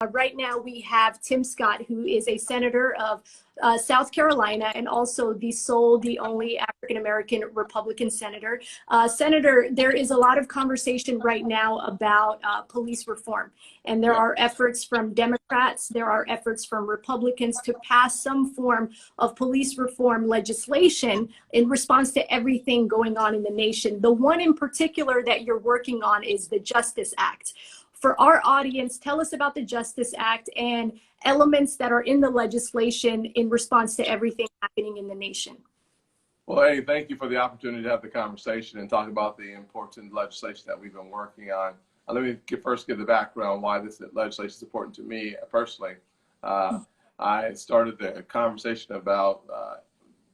Right now, we have Tim Scott, who is a senator of South Carolina and also the only African-American Republican senator. Senator, there is a lot of conversation right now about police reform, and there are efforts from Democrats, there are efforts from Republicans to pass some form of police reform legislation in response to everything going on in the nation. The one in particular that you're working on is the Justice Act. For our audience, tell us about the Justice Act and elements that are in the legislation in response to everything happening in the nation. Well, hey, thank you for the opportunity to have the conversation and talk about the important legislation that we've been working on. Let me first give the background why this legislation is important to me personally. I started the conversation about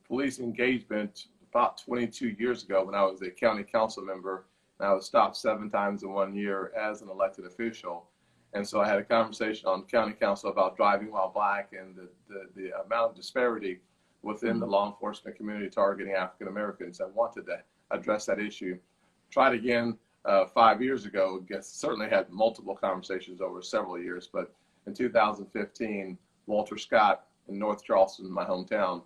police engagement about 22 years ago when I was a county council member. I was stopped 7 times in 1 year as an elected official. And so I had a conversation on county council about driving while black and the amount of disparity within the law enforcement community targeting African Americans. I wanted to address that issue. Tried again 5 years ago, certainly had multiple conversations over several years, but in 2015, Walter Scott in North Charleston, my hometown,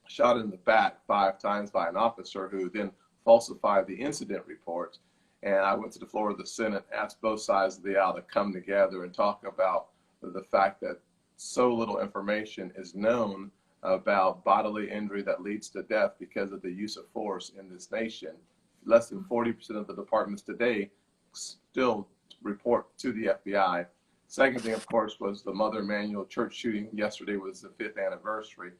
shot in the back 5 times by an officer who then falsified the incident report. And I went to the floor of the Senate, asked both sides of the aisle to come together and talk about the fact that so little information is known about bodily injury that leads to death because of the use of force in this nation. Less than 40% of the departments today still report to the FBI. Second thing, of course, was the Mother Emanuel church shooting. Yesterday was the 5th anniversary.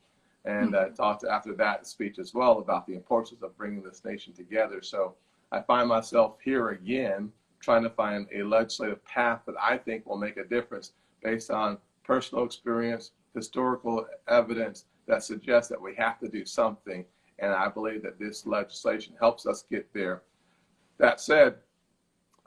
And I talked after that speech as well about the importance of bringing this nation together. So I find myself here again trying to find a legislative path that I think will make a difference based on personal experience, historical evidence that suggests that we have to do something. And I believe that this legislation helps us get there. That said,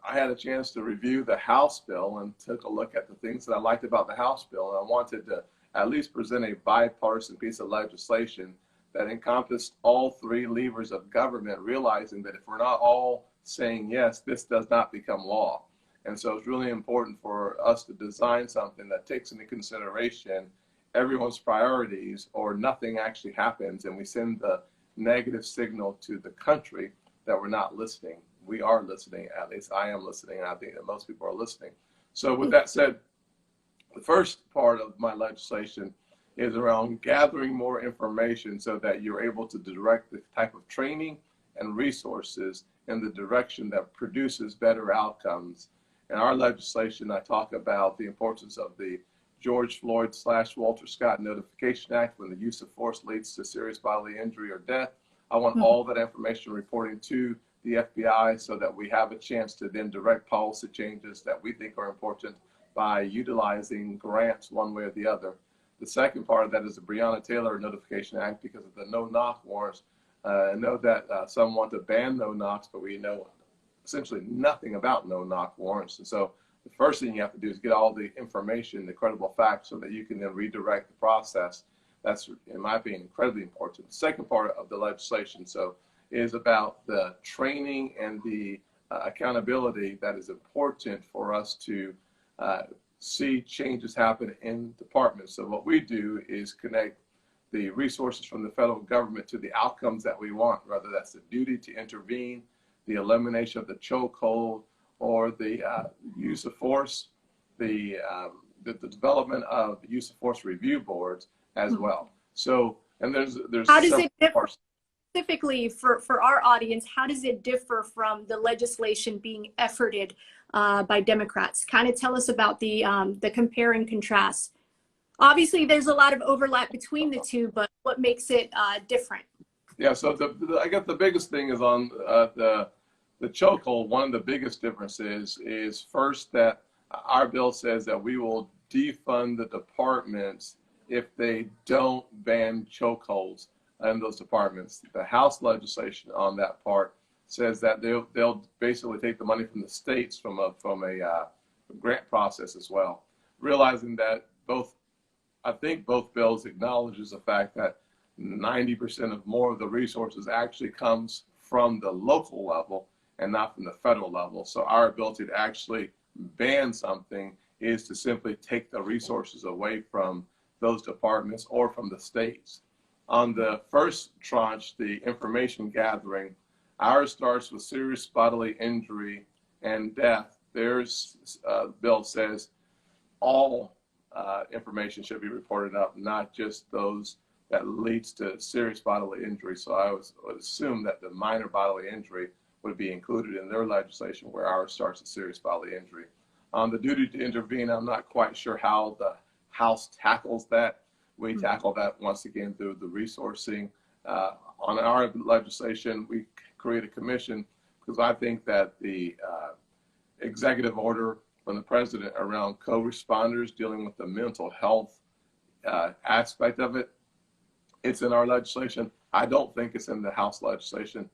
I had a chance to review the House bill and took a look at the things that I liked about the House bill. And I wanted to at least present a bipartisan piece of legislation that encompassed all 3 levers of government, realizing that if we're not all saying yes, this does not become law. And so it's really important for us to design something that takes into consideration everyone's priorities, or nothing actually happens and we send the negative signal to the country that we're not listening. We are listening, at least I am listening, and I think that most people are listening. So with that said, the first part of my legislation is around gathering more information so that you're able to direct the type of training and resources in the direction that produces better outcomes. In our legislation, I talk about the importance of the George Floyd / Walter Scott Notification Act when the use of force leads to serious bodily injury or death. I want all that information reporting to the FBI so that we have a chance to then direct policy changes that we think are important by utilizing grants one way or the other. The second part of that is the Breonna Taylor Notification Act because of the no-knock warrants. I know that some want to ban no-knocks, but we know essentially nothing about no-knock warrants. And so the first thing you have to do is get all the information, the credible facts, so that you can then redirect the process. That's, in my opinion, incredibly important. The second part of the legislation is about the training and the accountability that is important for us to see changes happen in departments. So what we do is connect the resources from the federal government to the outcomes that we want, whether that's the duty to intervene, the elimination of the chokehold, or the use of force, the development of use of force review boards as well. So, and there's how does it differ specifically for our audience? How does it differ from the legislation being efforted by Democrats? Kind of tell us about the compare and contrast. Obviously, there's a lot of overlap between the two, but what makes it different? Yeah, so I guess the biggest thing is on the chokehold. One of the biggest differences is first that our bill says that we will defund the departments if they don't ban chokeholds in those departments. The House legislation on that part says that they'll basically take the money from the states from a grant process as well. Realizing that I think both bills acknowledges the fact that 90% of more of the resources actually comes from the local level and not from the federal level. So our ability to actually ban something is to simply take the resources away from those departments or from the states. On the first tranche, the information gathering, ours starts with serious bodily injury and death. Theirs bill says all information should be reported up, not just those that leads to serious bodily injury. So I would assume that the minor bodily injury would be included in their legislation, where ours starts at serious bodily injury. On the duty to intervene, I'm not quite sure how the House tackles that. We tackle that once again through the resourcing. On our legislation, we create a commission because I think that the executive order from the president around co-responders dealing with the mental health aspect of it, it's in our legislation. I don't think it's in the House legislation.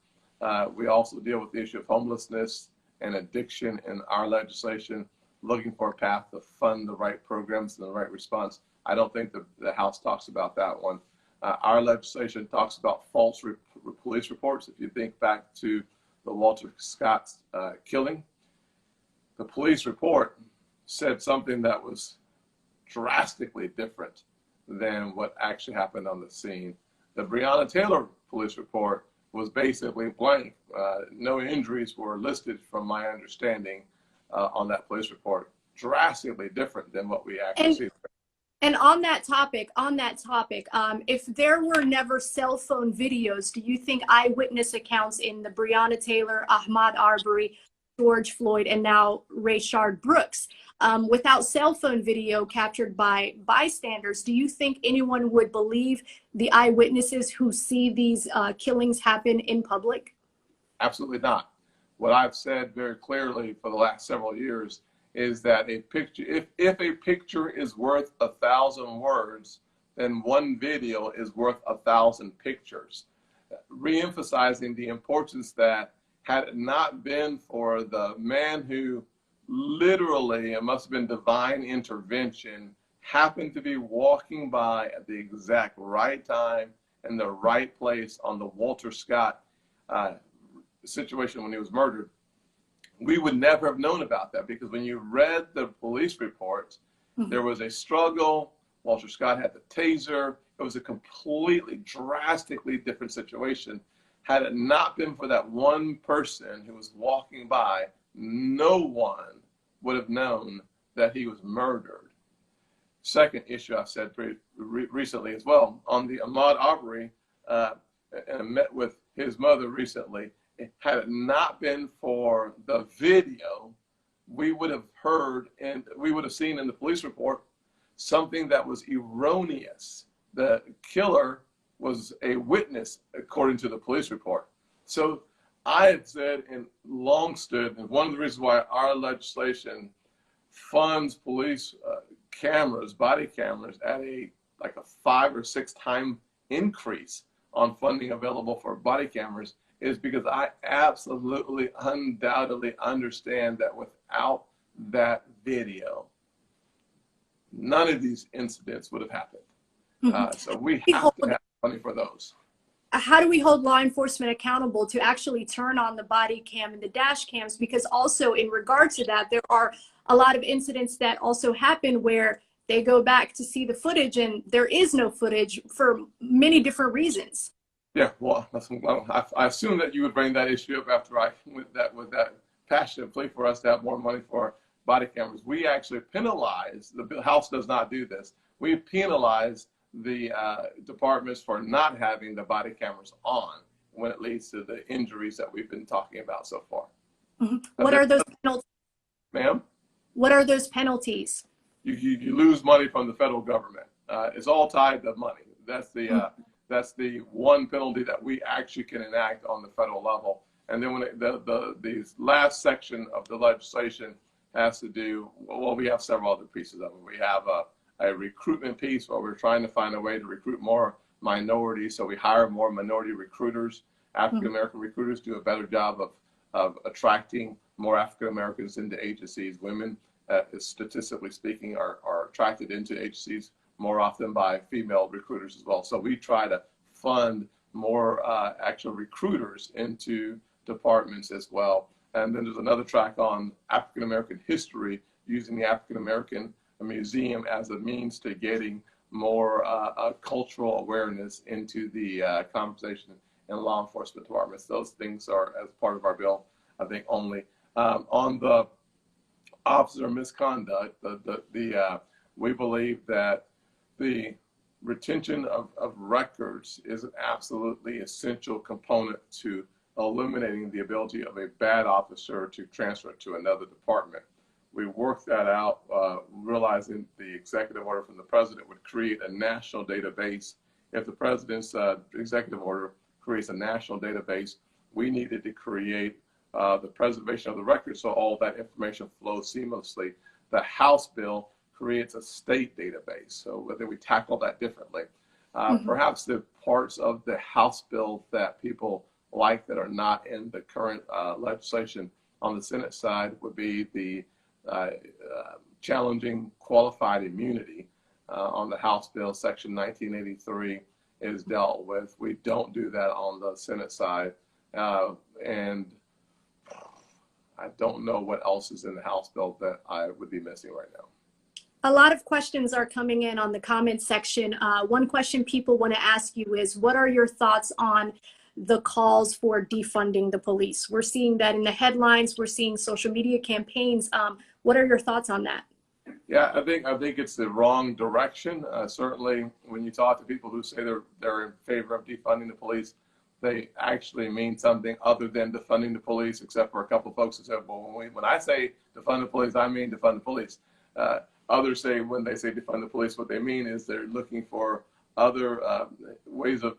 We also deal with the issue of homelessness and addiction in our legislation, looking for a path to fund the right programs and the right response. I don't think the House talks about that one. Our legislation talks about false police reports. If you think back to the Walter Scott killing, the police report said something that was drastically different than what actually happened on the scene. The Breonna Taylor police report was basically blank. No injuries were listed from my understanding on that police report. Drastically different than what we actually see. And on that topic, if there were never cell phone videos, do you think eyewitness accounts in the Breonna Taylor, Ahmaud Arbery, George Floyd, and now Rayshard Brooks, without cell phone video captured by bystanders, do you think anyone would believe the eyewitnesses who see these killings happen in public? Absolutely not. What I've said very clearly for the last several years is that a picture, if a picture is worth 1,000 words, then one video is worth 1,000 pictures. Re-emphasizing the importance that had it not been for the man who literally, it must have been divine intervention, happened to be walking by at the exact right time in the right place on the Walter Scott situation when he was murdered, we would never have known about that, because when you read the police reports, there was a struggle. Walter Scott had the taser. It was a completely drastically different situation. Had it not been for that one person who was walking by, no one would have known that he was murdered. Second issue I've said recently as well, on the Ahmaud Arbery, and met with his mother recently. Had it not been for the video, we would have heard and we would have seen in the police report something that was erroneous. The killer was a witness, according to the police report. So I have said and long stood, and one of the reasons why our legislation funds police cameras, body cameras, at like a 5 or 6 time increase on funding available for body cameras, is because I absolutely, undoubtedly understand that without that video, none of these incidents would have happened. So we have to have money for those. How do we hold law enforcement accountable to actually turn on the body cam and the dash cams? Because also in regard to that, there are a lot of incidents that also happen where they go back to see the footage and there is no footage for many different reasons. Yeah, well, I assume that you would bring that issue up after I with that passionate plea for us to have more money for body cameras. We actually penalize, the House does not do this, we penalize the departments for not having the body cameras on when it leads to the injuries that we've been talking about so far. What are those penalties? Ma'am? What are those penalties? You lose money from the federal government. It's all tied to money. That's the one penalty that we actually can enact on the federal level. And then when the last section of the legislation has to do, well, we have several other pieces of it. We have a recruitment piece where we're trying to find a way to recruit more minorities. So we hire more minority recruiters. African-American recruiters do a better job of attracting more African-Americans into agencies. Women, statistically speaking, are attracted into agencies more often by female recruiters as well. So we try to fund more actual recruiters into departments as well. And then there's another track on African-American history, using the African American Museum as a means to getting more cultural awareness into the conversation in law enforcement departments. Those things are as part of our bill, I think, only. On the officer misconduct, we believe that the retention of records is an absolutely essential component to eliminating the ability of a bad officer to transfer to another department. We worked that out, realizing the executive order from the president would create a national database. If the president's executive order creates a national database, we needed to create the preservation of the record so all that information flows seamlessly. The House bill creates a state database, so whether we tackle that differently. Perhaps the parts of the House bill that people like that are not in the current legislation on the Senate side would be the challenging qualified immunity. On the House bill, Section 1983 is dealt with. We don't do that on the Senate side. And I don't know what else is in the House bill that I would be missing right now. A lot of questions are coming in on the comment section. One question people want to ask you is, what are your thoughts on the calls for defunding the police? We're seeing that in the headlines. We're seeing social media campaigns. What are your thoughts on that? Yeah, I think it's the wrong direction. Certainly, when you talk to people who say they're in favor of defunding the police, they actually mean something other than defunding the police, except for a couple of folks who said, well, when I say defund the police, I mean defund the police. Others say when they say defund the police, what they mean is they're looking for other ways of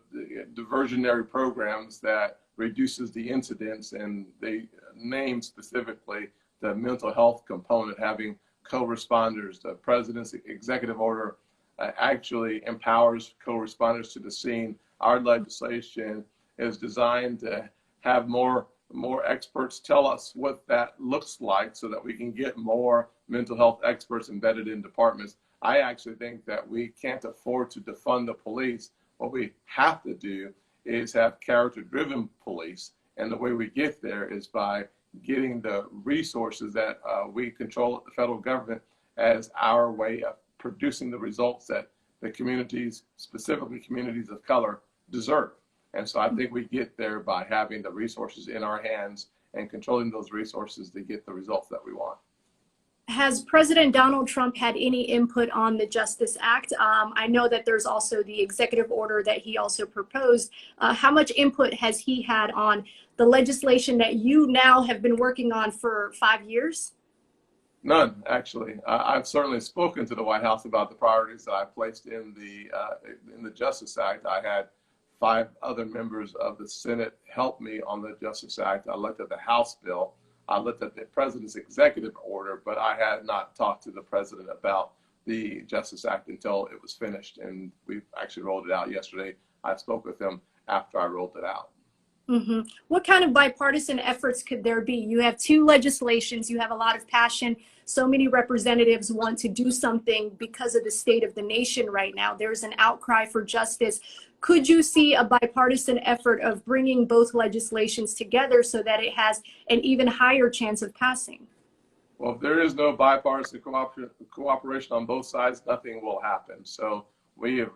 diversionary programs that reduces the incidents, and they name specifically the mental health component, having co-responders. The president's executive order actually empowers co-responders to the scene. Our legislation is designed to have more experts tell us what that looks like so that we can get more mental health experts embedded in departments. I actually think that we can't afford to defund the police. What we have to do is have character-driven police, and the way we get there is by getting the resources that we control at the federal government as our way of producing the results that the communities, specifically communities of color, deserve. And so I think we get there by having the resources in our hands and controlling those resources to get the results that we want. Has President Donald Trump had any input on the Justice Act? I know that there's also the executive order that he also proposed. How much input has he had on the legislation that you now have been working on for 5 years? None, actually. I've certainly spoken to the White House about the priorities that I placed in the Justice Act. I had 5 other members of the Senate help me on the Justice Act. I looked at the House bill. I looked at the president's executive order, but I had not talked to the president about the Justice Act until it was finished, and we actually rolled it out yesterday. I spoke with him after I rolled it out. Mm-hmm. What kind of bipartisan efforts could there be? You have 2 legislations, you have a lot of passion. So many representatives want to do something because of the state of the nation right now. There's an outcry for justice. Could you see a bipartisan effort of bringing both legislations together so that it has an even higher chance of passing? Well, if there is no bipartisan cooperation on both sides, nothing will happen. So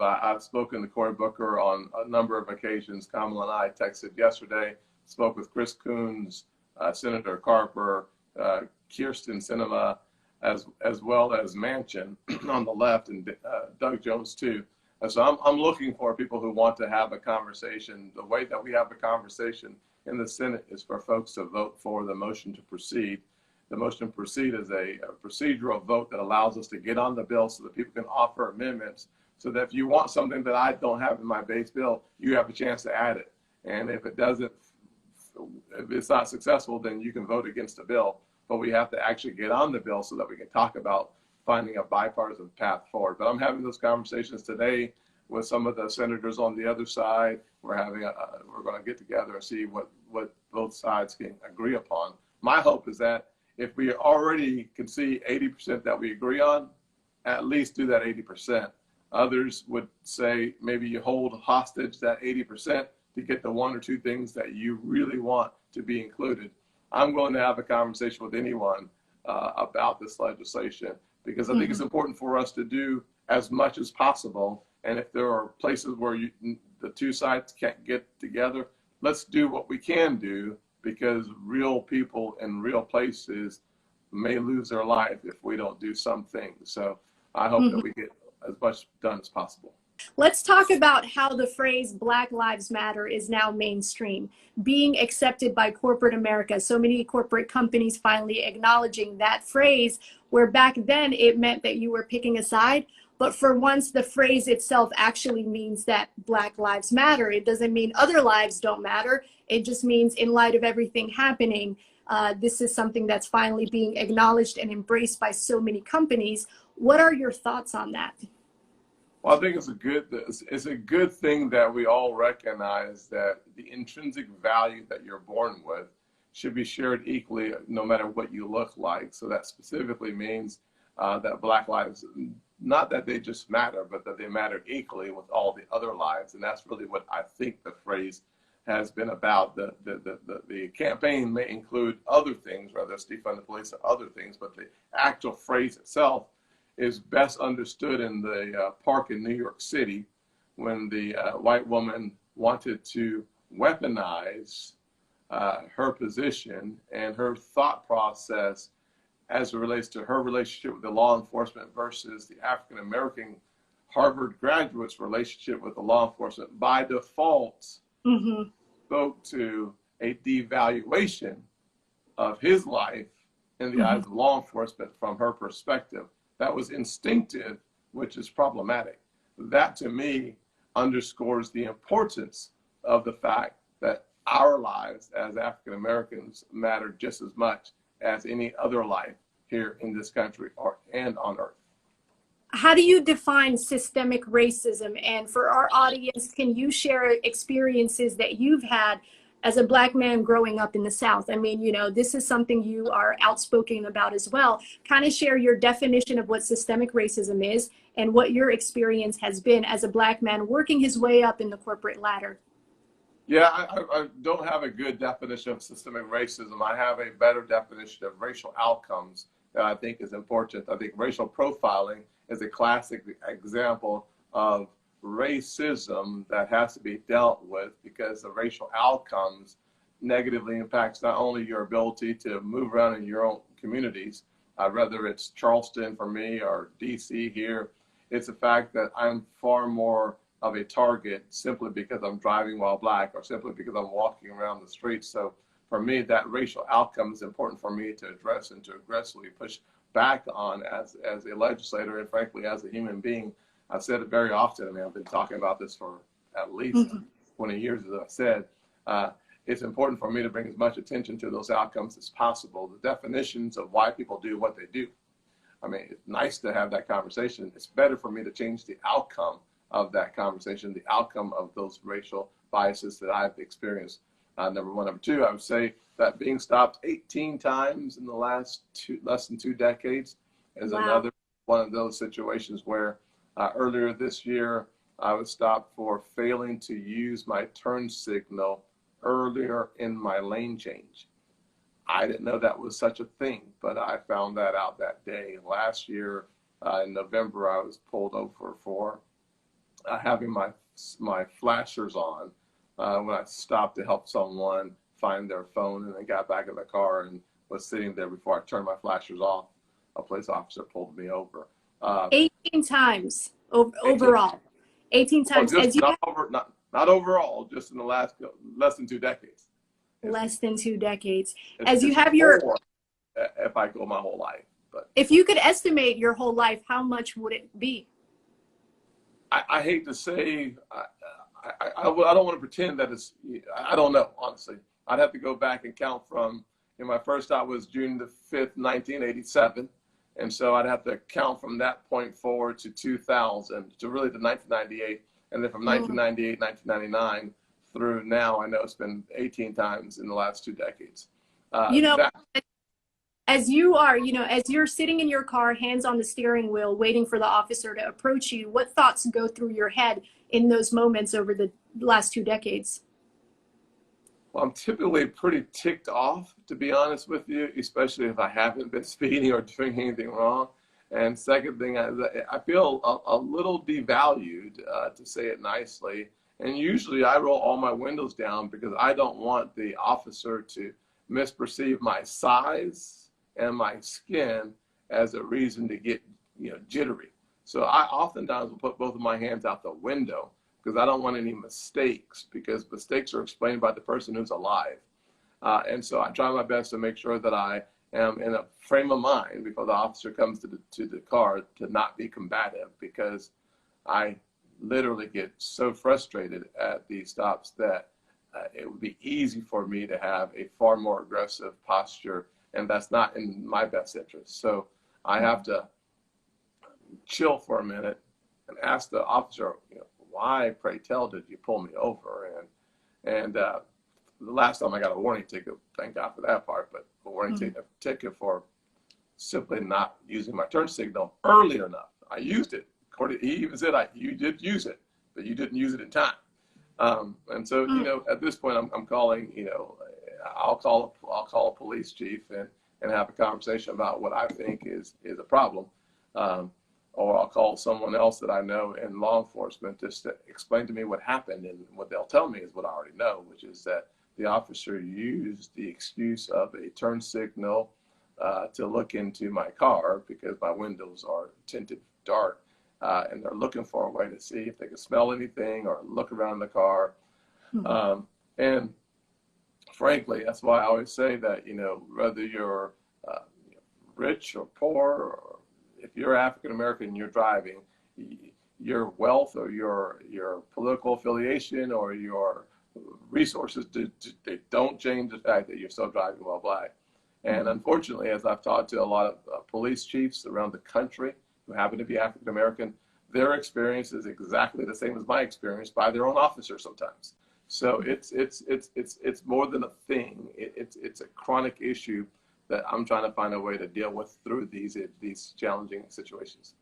I've spoken to Cory Booker on a number of occasions. Kamala and I texted yesterday, spoke with Chris Coons, Senator Carper, Kirsten Sinema, as well as Manchin on the left, and Doug Jones too. And so I'm looking for people who want to have a conversation. The way that we have a conversation in the Senate is for folks to vote for the motion to proceed. The motion to proceed is a procedural vote that allows us to get on the bill so that people can offer amendments, so that if you want something that I don't have in my base bill, you have a chance to add it. And if it's not successful, then you can vote against the bill. But we have to actually get on the bill so that we can talk about finding a bipartisan path forward. But I'm having those conversations today with some of the senators on the other side. We're going to get together and see what both sides can agree upon. My hope is that if we already can see 80% that we agree on, at least do that 80%. Others would say maybe you hold hostage that 80% to get the 1 or 2 things that you really want to be included. I'm willing to have a conversation with anyone about this legislation, because I think it's important for us to do as much as possible. And if there are places where the two sides can't get together, let's do what we can do, because real people in real places may lose their life if we don't do some things. So I hope that we get as much done as possible. Let's talk about how the phrase Black Lives Matter is now mainstream, being accepted by corporate America. So many corporate companies finally acknowledging that phrase, where back then it meant that you were picking a side. But for once, the phrase itself actually means that Black Lives Matter. It doesn't mean other lives don't matter. It just means, in light of everything happening, this is something that's finally being acknowledged and embraced by so many companies. What are your thoughts on that? Well, I think it's a good thing that we all recognize that the intrinsic value that you're born with should be shared equally, no matter what you look like. So that specifically means that Black lives, not that they just matter, but that they matter equally with all the other lives. And that's really what I think the phrase has been about. The campaign may include other things, whether it's defund the police or other things, but the actual phrase itself is best understood in the park in New York City, when the white woman wanted to weaponize her position and her thought process as it relates to her relationship with the law enforcement versus the African-American Harvard graduate's relationship with the law enforcement. By default, spoke to a devaluation of his life in the eyes of law enforcement from her perspective. That was instinctive, which is problematic. That, to me, underscores the importance of the fact that our lives as African Americans matter just as much as any other life here in this country and on earth. How do you define systemic racism? And for our audience, can you share experiences that you've had as a Black man growing up in the South? I mean, you know, this is something you are outspoken about as well. Kind of share your definition of what systemic racism is and what your experience has been as a Black man working his way up in the corporate ladder. Yeah, I don't have a good definition of systemic racism. I have a better definition of racial outcomes that I think is important. I think racial profiling is a classic example of racism that has to be dealt with, because the racial outcomes negatively impacts not only your ability to move around in your own communities, whether it's Charleston for me or DC here. It's the fact that I'm far more of a target simply because I'm driving while Black, or simply because I'm walking around the streets. So for me, that racial outcome is important for me to address and to aggressively push back on as a legislator, and frankly, as a human being. I've said it very often. I mean, I've been talking about this for at least 20 years, as I said. It's important for me to bring as much attention to those outcomes as possible. The definitions of why people do what they do. I mean, it's nice to have that conversation. It's better for me to change the outcome of that conversation, the outcome of those racial biases that I've experienced. Number one. Number two, I would say that being stopped 18 times in the last less than 2 decades is another one of those situations where earlier this year, I was stopped for failing to use my turn signal earlier in my lane change. I didn't know that was such a thing, but I found that out that day. Last year, in November, I was pulled over for having my flashers on when I stopped to help someone find their phone, and then got back in the car and was sitting there before I turned my flashers off. A police officer pulled me over. 18 times overall. 18 times. Oh, just not overall, just in the last less than 2 decades. Less than 2 decades. As you have your, if I go my whole life, but if you could estimate your whole life, how much would it be? I hate to say, I don't want to pretend that it's, I don't know, honestly. I'd have to go back and count from, my first stop was June the 5th, 1987. And so I'd have to count from that point forward to 2000, to really to 1998. And then from 1998, 1999 through now, I know it's been 18 times in the last 2 decades. As you are, as you're sitting in your car, hands on the steering wheel, waiting for the officer to approach you, what thoughts go through your head in those moments over the last 2 decades? Well, I'm typically pretty ticked off, to be honest with you, especially if I haven't been speeding or doing anything wrong. And second thing, I feel a little devalued, to say it nicely. And usually I roll all my windows down because I don't want the officer to misperceive my size and my skin as a reason to get, jittery. So I oftentimes will put both of my hands out the window because I don't want any mistakes, because mistakes are explained by the person who's alive. And so I try my best to make sure that I am in a frame of mind before the officer comes to the car to not be combative, because I literally get so frustrated at these stops that it would be easy for me to have a far more aggressive posture, and that's not in my best interest. So I have to chill for a minute and ask the officer, why, pray tell, did you pull me over? And the last time I got a warning ticket, thank God for that part, but a warning ticket for simply not using my turn signal early enough. I used it. He even said, you did use it, but you didn't use it in time. And so, at this point, I'm calling, I'll call a police chief and have a conversation about what I think is a problem. Or I'll call someone else that I know in law enforcement just to explain to me what happened. And what they'll tell me is what I already know, which is that the officer used the excuse of a turn signal to look into my car because my windows are tinted dark. And they're looking for a way to see if they can smell anything or look around the car. And frankly, that's why I always say that, whether you're rich or poor, or if you're African American and you're driving, your wealth or your political affiliation or your resources, they don't change the fact that you're still driving while black. And unfortunately, as I've talked to a lot of police chiefs around the country who happen to be African American, their experience is exactly the same as my experience by their own officers sometimes. So it's more than a thing. It's a chronic issue that I'm trying to find a way to deal with through these challenging situations.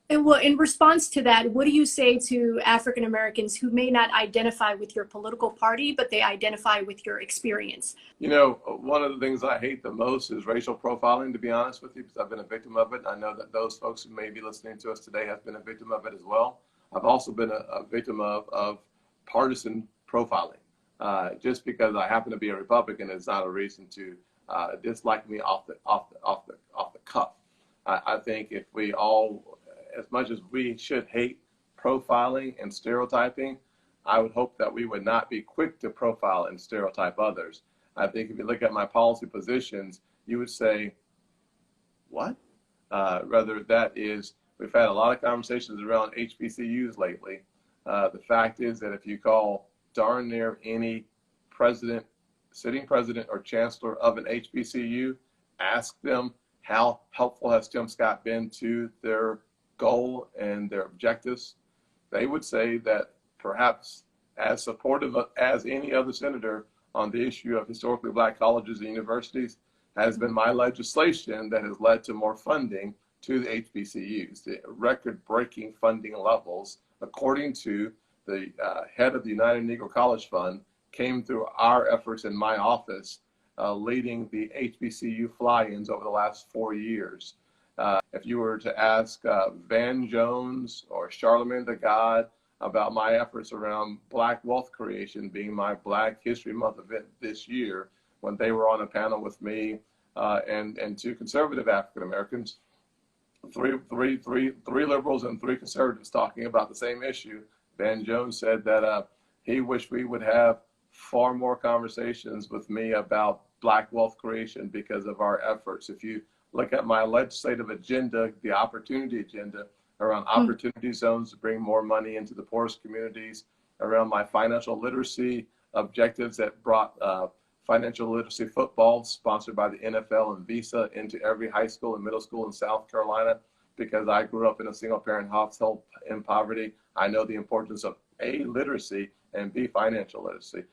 And well, in response to that, what do you say to African Americans who may not identify with your political party, but they identify with your experience? One of the things I hate the most is racial profiling, to be honest with you, because I've been a victim of it. I know that those folks who may be listening to us today have been a victim of it as well. I've also been a victim of partisan profiling. Just because I happen to be a Republican is not a reason to dislike me off the cuff. I think if we all, as much as we should hate profiling and stereotyping, I would hope that we would not be quick to profile and stereotype others. I think if you look at my policy positions, you would say, what? Rather, that is, we've had a lot of conversations around HBCUs lately. The fact is that if you call darn near any president, sitting president or chancellor of an HBCU, ask them how helpful has Tim Scott been to their goal and their objectives, they would say that perhaps as supportive as any other senator on the issue of historically black colleges and universities has been my legislation that has led to more funding to the HBCUs, the record-breaking funding levels, according to the head of the United Negro College Fund, came through our efforts in my office, leading the HBCU fly-ins over the last 4 years. If you were to ask Van Jones or Charlemagne the God about my efforts around Black wealth creation, being my Black History Month event this year, when they were on a panel with me and two conservative African Americans, three liberals and three conservatives talking about the same issue, Van Jones said that he wished we would have far more conversations with me about Black wealth creation because of our efforts. If you look at my legislative agenda, the opportunity agenda around opportunity zones to bring more money into the poorest communities, around my financial literacy objectives that brought financial literacy football sponsored by the NFL and Visa into every high school and middle school in South Carolina, because I grew up in a single parent household in poverty. I know the importance of A, literacy, and B, financial literacy.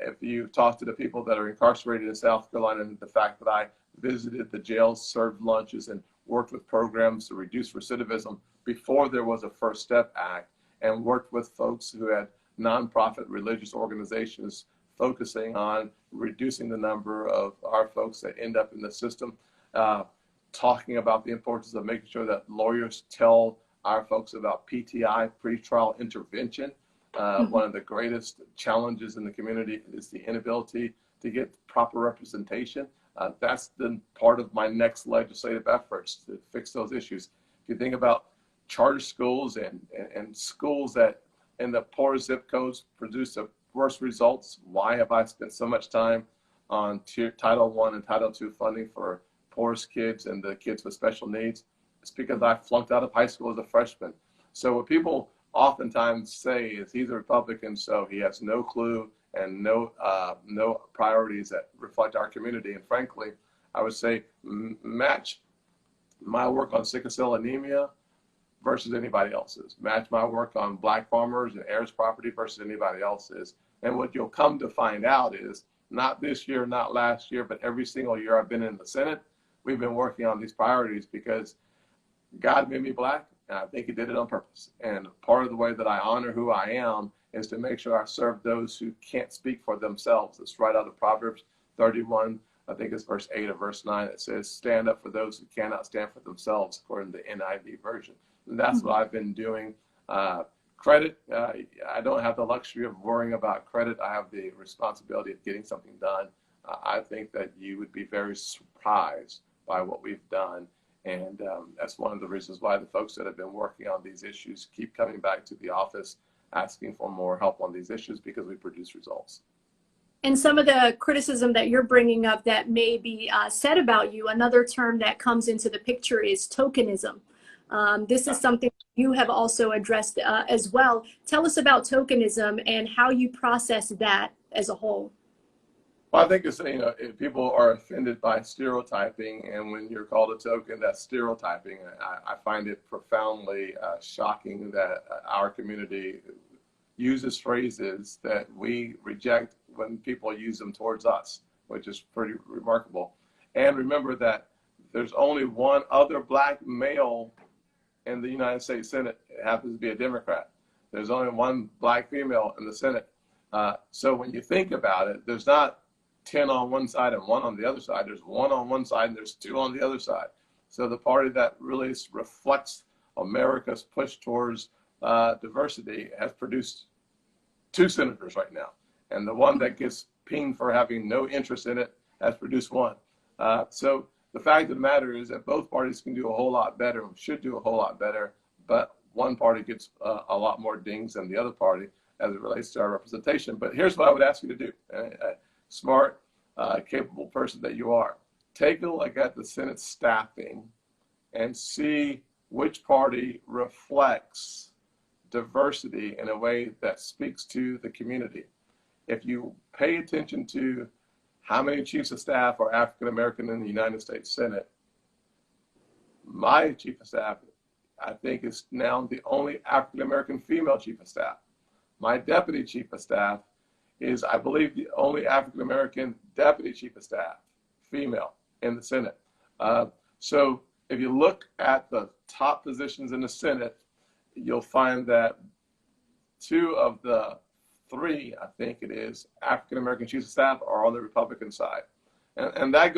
If you talk to the people that are incarcerated in South Carolina, and the fact that I visited the jails, served lunches, and worked with programs to reduce recidivism before there was a First Step Act, and worked with folks who had nonprofit religious organizations focusing on reducing the number of our folks that end up in the system, talking about the importance of making sure that lawyers tell our folks about PTI, pretrial intervention. One of the greatest challenges in the community is the inability to get proper representation. That's been part of my next legislative efforts to fix those issues. If you think about charter schools and schools that in the poor zip codes produce the worst results, why have I spent so much time on Title I and Title II funding for poorest kids and the kids with special needs? It's because I flunked out of high school as a freshman. So what people oftentimes say is he's a Republican, so he has no clue and no priorities that reflect our community. And frankly, I would say match my work on sickle cell anemia versus anybody else's. Match my work on Black farmers and heirs property versus anybody else's. And what you'll come to find out is not this year, not last year, but every single year I've been in the Senate, we've been working on these priorities because God made me Black, and I think he did it on purpose. And part of the way that I honor who I am is to make sure I serve those who can't speak for themselves. It's right out of Proverbs 31, I think it's verse 8 or verse 9. It says, stand up for those who cannot stand for themselves, according to the NIV version. And that's what I've been doing. Credit, I don't have the luxury of worrying about credit. I have the responsibility of getting something done. I think that you would be very surprised by what we've done. And that's one of the reasons why the folks that have been working on these issues keep coming back to the office asking for more help on these issues because we produce results. And some of the criticism that you're bringing up that may be said about you, another term that comes into the picture is tokenism. This is something you have also addressed as well. Tell us about tokenism and how you process that as a whole. Well, I think it's, if people are offended by stereotyping, and when you're called a token, that's stereotyping. I find it profoundly shocking that our community uses phrases that we reject when people use them towards us, which is pretty remarkable. And remember that there's only one other Black male in the United States Senate. It happens to be a Democrat. There's only one Black female in the Senate. So when you think about it, there's not 10 on one side and 1 on the other side. There's 1 on one side and there's 2 on the other side. So the party that really reflects America's push towards diversity has produced 2 senators right now. And the one that gets pinged for having no interest in it has produced 1. So the fact of the matter is that both parties can do a whole lot better, and should do a whole lot better, but one party gets a lot more dings than the other party as it relates to our representation. But here's what I would ask you to do. Smart, capable person that you are, take a look at the Senate staffing and see which party reflects diversity in a way that speaks to the community. If you pay attention to how many chiefs of staff are African American in the United States Senate, my chief of staff, I think, is now the only African American female chief of staff. My deputy chief of staff is, I believe, the only African American deputy chief of staff, female, in the Senate. So if you look at the top positions in the Senate, you'll find that 2 of the 3, I think it is, African American chiefs of staff are on the Republican side. And that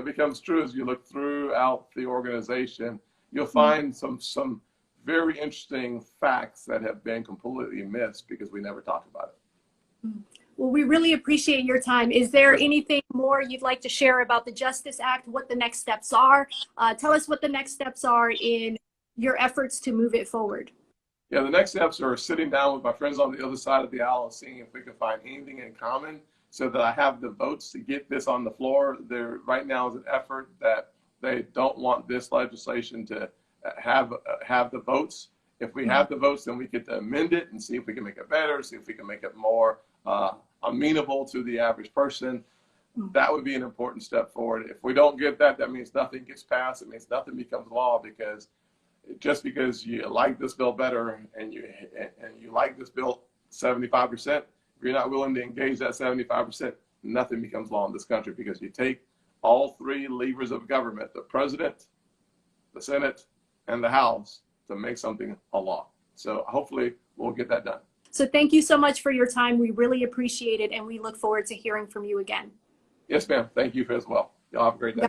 becomes true as you look throughout the organization. You'll find some very interesting facts that have been completely missed because we never talked about it. Well, we really appreciate your time. Is there anything more you'd like to share about the Justice Act, what the next steps are? Tell us what the next steps are in your efforts to move it forward. Yeah, the next steps are sitting down with my friends on the other side of the aisle and seeing if we can find anything in common so that I have the votes to get this on the floor. There right now is an effort that they don't want this legislation to have the votes. If we have the votes, then we get to amend it and see if we can make it better, see if we can make it more amenable to the average person. That would be an important step forward. If we don't get that, that means nothing gets passed. It means nothing becomes law, because just because you like this bill better and you like this bill 75%, if you're not willing to engage that 75%, nothing becomes law in this country, because you take all 3 levers of government, the president, the Senate, and the House, to make something a law. So hopefully we'll get that done. So thank you so much for your time. We really appreciate it, and we look forward to hearing from you again. Yes, ma'am. Thank you as well. Y'all have a great day.